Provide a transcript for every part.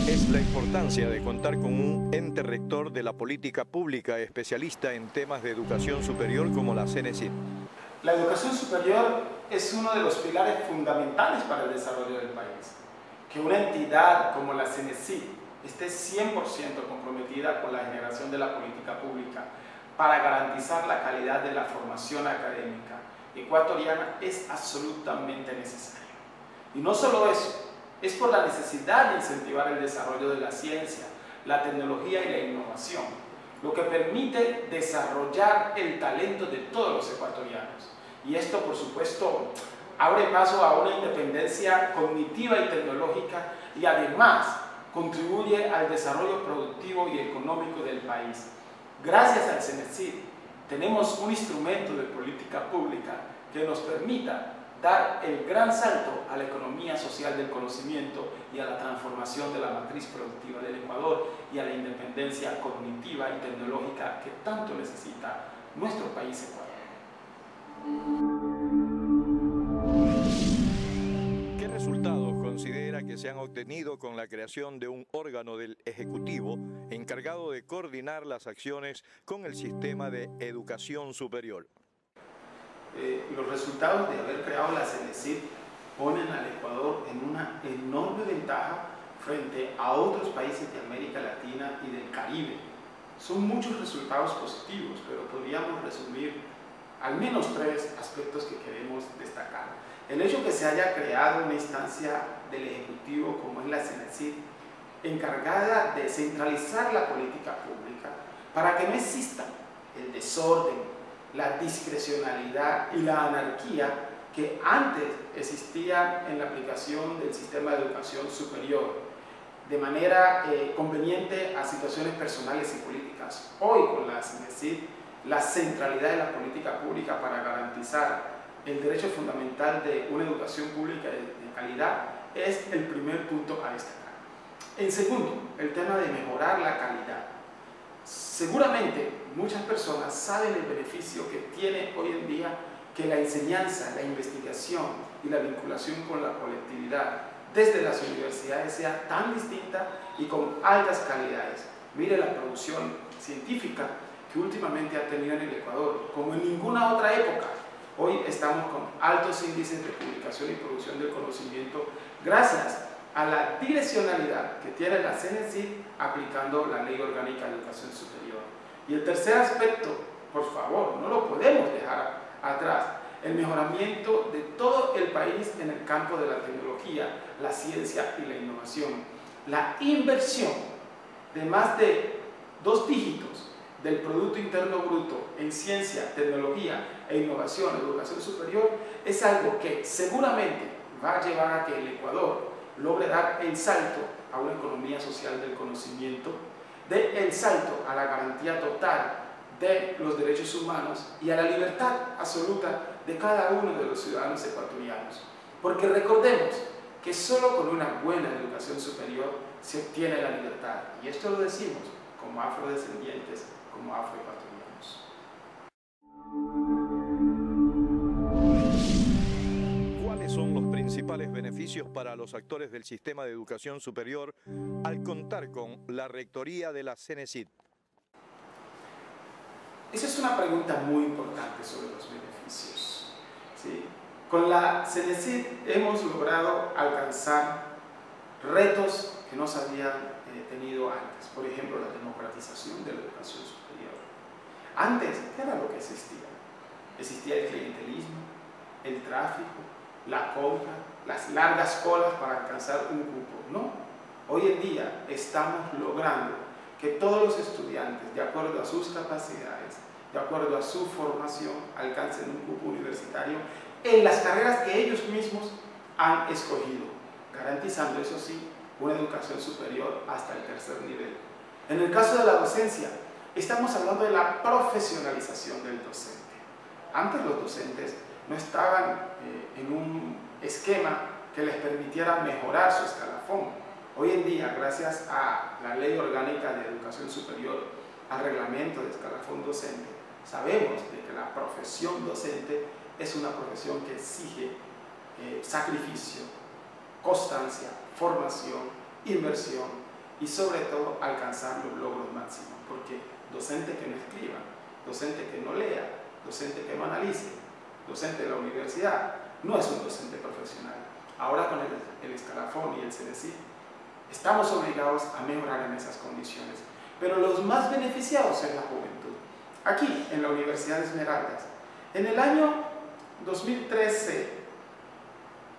Es la importancia de contar con un ente rector de la política pública especialista en temas de educación superior como la CENESID. La educación superior es uno de los pilares fundamentales para el desarrollo del país. Que una entidad como la CENESID esté 100% comprometida con la generación de la política pública para garantizar la calidad de la formación académica ecuatoriana es absolutamente necesario. Y no solo eso, es por la necesidad de incentivar el desarrollo de la ciencia, la tecnología y la innovación, lo que permite desarrollar el talento de todos los ecuatorianos. Y esto, por supuesto, abre paso a una independencia cognitiva y tecnológica y además contribuye al desarrollo productivo y económico del país. Gracias al CENESID tenemos un instrumento de política pública que nos permita dar el gran salto a la economía social del conocimiento y a la transformación de la matriz productiva del Ecuador y a la independencia cognitiva y tecnológica que tanto necesita nuestro país ecuatoriano. ¿Qué resultados considera que se han obtenido con la creación de un órgano del Ejecutivo encargado de coordinar las acciones con el sistema de educación superior? Los resultados de haber creado la CENESID ponen al Ecuador en una enorme ventaja frente a otros países de América Latina y del Caribe. Son muchos resultados positivos, pero podríamos resumir al menos 3 aspectos que queremos destacar. El hecho que se haya creado una instancia del Ejecutivo como es la CENESID, encargada de centralizar la política pública para que no exista el desorden, la discrecionalidad y la anarquía que antes existía en la aplicación del sistema de educación superior, de manera conveniente a situaciones personales y políticas. Hoy con la CENESID, la centralidad de la política pública para garantizar el derecho fundamental de una educación pública de calidad es el primer punto a destacar. En segundo, el tema de mejorar la calidad. Seguramente muchas personas saben el beneficio que tiene hoy en día que la enseñanza, la investigación y la vinculación con la colectividad desde las universidades sea tan distinta y con altas calidades. Mire la producción científica que últimamente ha tenido en el Ecuador, como en ninguna otra época. Hoy estamos con altos índices de publicación y producción del conocimiento gracias a la direccionalidad que tiene la CENESID aplicando la Ley Orgánica de Educación Superior. Y el tercer aspecto, por favor, no lo podemos dejar atrás, el mejoramiento de todo el país en el campo de la tecnología, la ciencia y la innovación. La inversión de más de 2 dígitos del Producto Interno Bruto en ciencia, tecnología e innovación, educación superior, es algo que seguramente va a llevar a que el Ecuador logre dar el salto a una economía social del conocimiento, dé el salto a la garantía total de los derechos humanos y a la libertad absoluta de cada uno de los ciudadanos ecuatorianos. Porque recordemos que solo con una buena educación superior se obtiene la libertad. Y esto lo decimos como afrodescendientes, como afroecuatorianos. ¿Cuáles son los principales beneficios para los actores del sistema de educación superior al contar con la rectoría de la CENESID? Esa es una pregunta muy importante sobre los beneficios. ¿Sí? Con la CENESID hemos logrado alcanzar retos que no se habían tenido antes. Por ejemplo, la democratización de la educación superior. Antes, ¿qué era lo que existía? Existía el clientelismo, el tráfico, la compra, las largas colas para alcanzar un cupo. No, hoy en día estamos logrando que todos los estudiantes, de acuerdo a sus capacidades, de acuerdo a su formación, alcancen un cupo universitario en las carreras que ellos mismos han escogido, garantizando, eso sí, una educación superior hasta el 3er nivel. En el caso de la docencia, estamos hablando de la profesionalización del docente. Antes los docentes no estaban en un esquema que les permitiera mejorar su escalafón. Hoy en día, gracias a la Ley Orgánica de Educación Superior, al reglamento de escalafón docente, sabemos de que la profesión docente es una profesión que exige sacrificio, constancia, formación, inversión y sobre todo alcanzar los logros máximos, porque docente que no escriba, docente que no lea, docente que no analice, docente de la universidad, no es un docente profesional. Ahora con el escalafón y el CENESID estamos obligados a mejorar en esas condiciones, pero los más beneficiados es la juventud. Aquí, en la Universidad de Esmeraldas, en el año 2013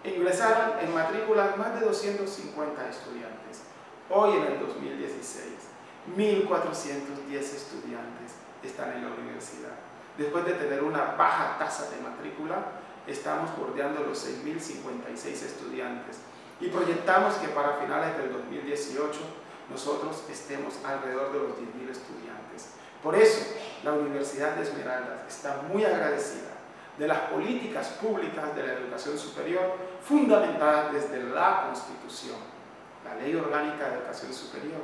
ingresaron en matrícula más de 250 estudiantes. Hoy, en el 2016, 1.410 estudiantes están en la universidad. Después de tener una baja tasa de matrícula, estamos bordeando los 6.056 estudiantes y proyectamos que para finales del 2018 nosotros estemos alrededor de los 10.000 estudiantes. Por eso, la Universidad de Esmeraldas está muy agradecida de las políticas públicas de la educación superior fundamentadas desde la Constitución, la Ley Orgánica de Educación Superior,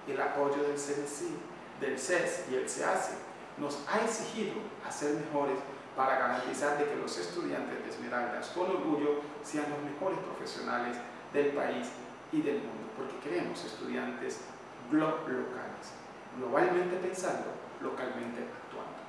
el apoyo del CENESID, del CES y el CEACE, nos ha exigido hacer mejores para garantizar de que los estudiantes de Esmeraldas con orgullo sean los mejores profesionales del país y del mundo, porque queremos estudiantes locales, globalmente pensando, localmente actuando.